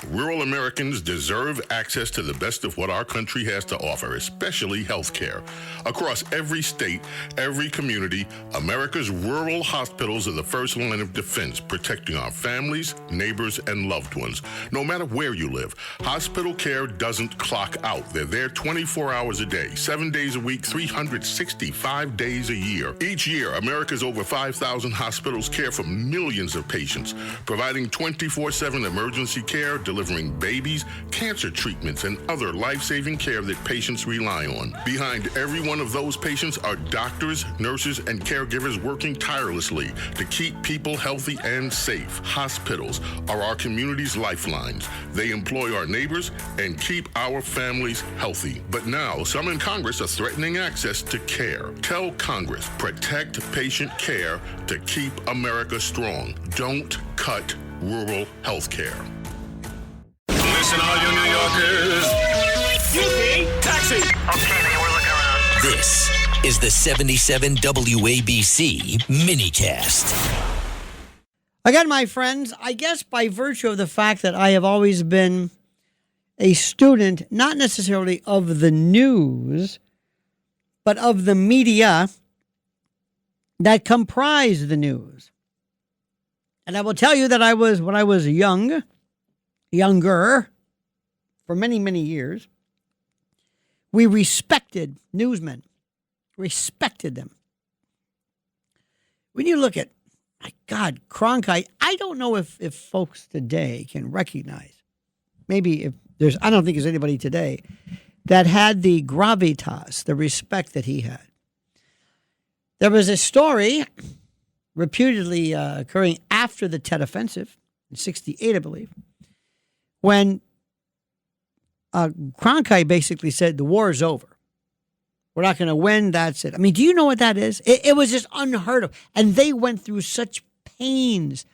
Rural Americans deserve access to the best of what our country has to offer, especially health care. Across every state, every community, America's rural hospitals are the first line of defense, protecting our families, neighbors, and loved ones. No matter where you live, hospital care doesn't clock out. They're there 24 hours a day, 7 days a week, 365 days a year. Each year, America's over 5,000 hospitals care for millions of patients, providing 24/7 emergency care, delivering babies, cancer treatments, and other life-saving care that patients rely on. Behind every one of those patients are doctors, nurses, and caregivers working tirelessly to keep people healthy and safe. Hospitals are our community's lifelines. They employ our neighbors and keep our families healthy. But now, some in Congress are threatening access to care. Tell Congress, protect patient care to keep America strong. Don't cut rural health care. Listen, all you New Yorkers. Excuse me. Taxi. Okay, man, we're looking around. This is the 77 WABC minicast. Again, my friends, I guess by virtue of the fact that I have always been a student, not necessarily of the news, but of the media that comprise the news. And I will tell you that when I was younger, for many, many years, we respected newsmen, respected them. When you look at, my God, Cronkite, I don't know if folks today can recognize, maybe if there's, I don't think there's anybody today that had the gravitas, the respect that he had. There was a story reputedly occurring after the Tet Offensive in 1968, I believe, when Cronkite basically said, the war is over. We're not going to win. That's it. I mean, do you know what that is? It was just unheard of. And they went through such pains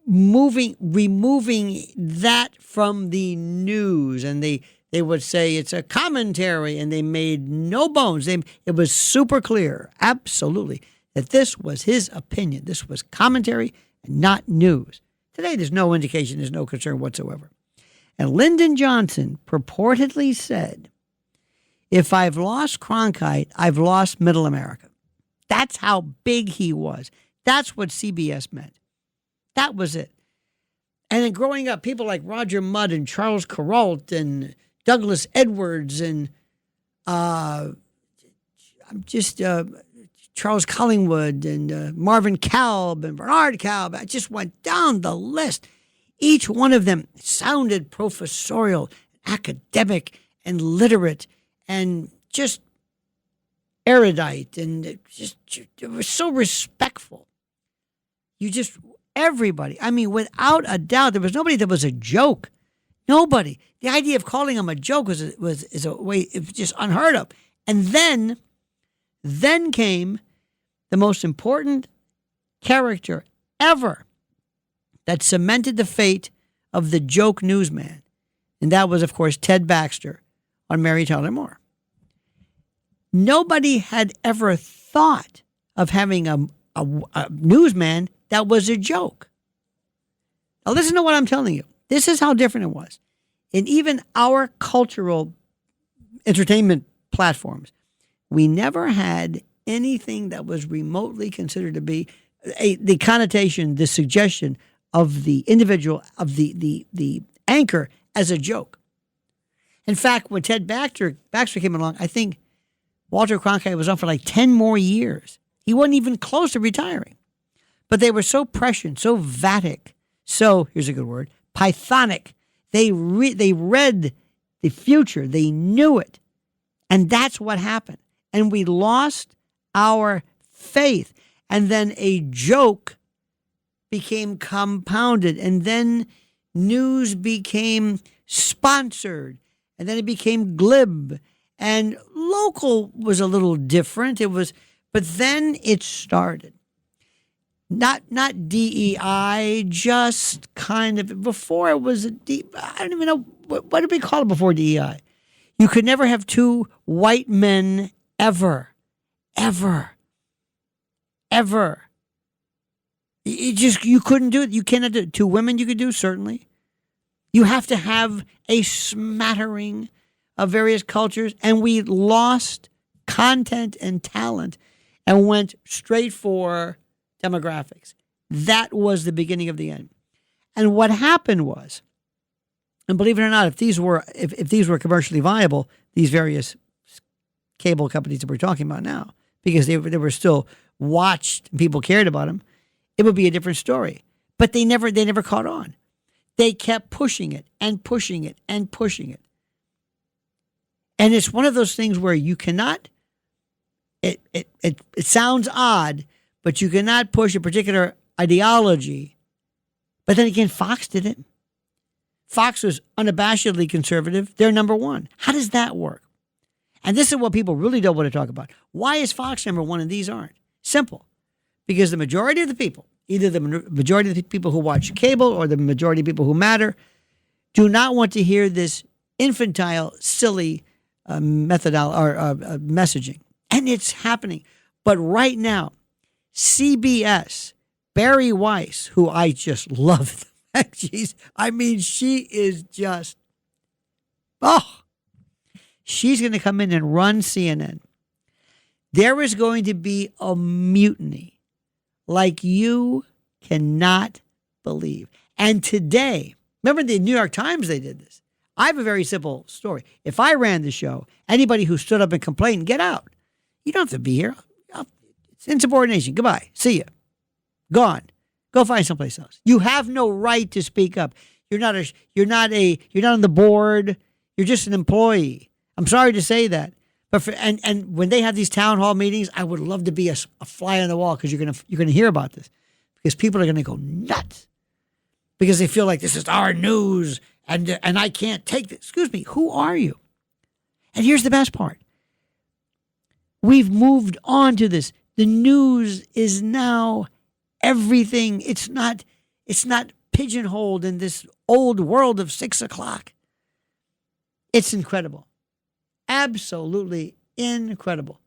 removing that from the news. And they would say it's a commentary, and they made no bones. It was super clear, absolutely, that this was his opinion. This was commentary and not news. Today, there's no indication, there's no concern whatsoever. And Lyndon Johnson purportedly said, if I've lost Cronkite, I've lost Middle America. That's how big he was. That's what CBS meant. That was it. And then growing up, people like Roger Mudd and Charles Kuralt and Douglas Edwards and Charles Collingwood and Marvin Kalb and Bernard Kalb. I just went down the list. Each one of them sounded professorial, academic, and literate, and just erudite, and it was so respectful. Everybody. I mean, without a doubt, there was nobody that was a joke. Nobody. The idea of calling him a joke is a way, it was just unheard of. And then came the most important character ever that cemented the fate of the joke newsman. And that was, of course, Ted Baxter on Mary Tyler Moore. Nobody had ever thought of having a newsman that was a joke. Now listen to what I'm telling you. This is how different it was. In even our cultural entertainment platforms, we never had anything that was remotely considered to be the connotation, the suggestion of the individual, of the anchor as a joke. In fact, when Ted Baxter came along, I think Walter Cronkite was on for like 10 more years. He wasn't even close to retiring. But they were so prescient, so vatic, so, here's a good word, pythonic. They read the future. They knew it. And that's what happened. And we lost our faith. And then a joke became compounded. And then news became sponsored. And then it became glib. And local was a little different. But then it started. Not DEI, just kind of, before it was I don't even know, what did we call it before DEI? You could never have two white men ever. You couldn't do it. You cannot do it. Two women you could do, certainly. You have to have a smattering of various cultures, and we lost content and talent and went straight for demographics. That was the beginning of the end. And what happened was, and believe it or not, if these were commercially viable, these various cable companies that we're talking about now, because they were still watched and people cared about them, it would be a different story. But they never caught on. They kept pushing it and pushing it and pushing it. And it's one of those things where you cannot, it sounds odd, but you cannot push a particular ideology. But then again, Fox did it. Fox was unabashedly conservative. They're number one. How does that work? And this is what people really don't want to talk about. Why is Fox number one and these aren't? Simple. Because the majority of the people, either the majority of the people who watch cable or the majority of people who matter, do not want to hear this infantile, silly messaging. And it's happening. But right now, CBS, Barry Weiss, who I just love. She is just, she's going to come in and run CNN. There is going to be a mutiny like you cannot believe. And today, remember the New York Times, they did this. I have a very simple story. If I ran the show, anybody who stood up and complained, get out. You don't have to be here. It's insubordination. Goodbye. See ya. Gone. Go find someplace else. You have no right to speak up. You're not on the board. You're just an employee. I'm sorry to say that. But and when they have these town hall meetings, I would love to be a fly on the wall because you're gonna hear about this, because people are gonna go nuts because they feel like this is our news and I can't take this. Excuse me, who are you? And here's the best part. We've moved on to this. The news is now everything. It's not pigeonholed in this old world of 6 o'clock. It's incredible. Absolutely incredible.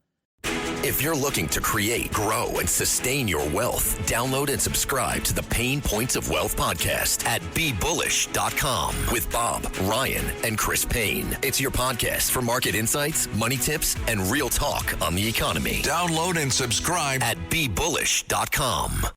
If you're looking to create, grow, and sustain your wealth, download and subscribe to the Pain Points of Wealth podcast at BeBullish.com with Bob, Ryan, and Chris Payne. It's your podcast for market insights, money tips, and real talk on the economy. Download and subscribe at BeBullish.com.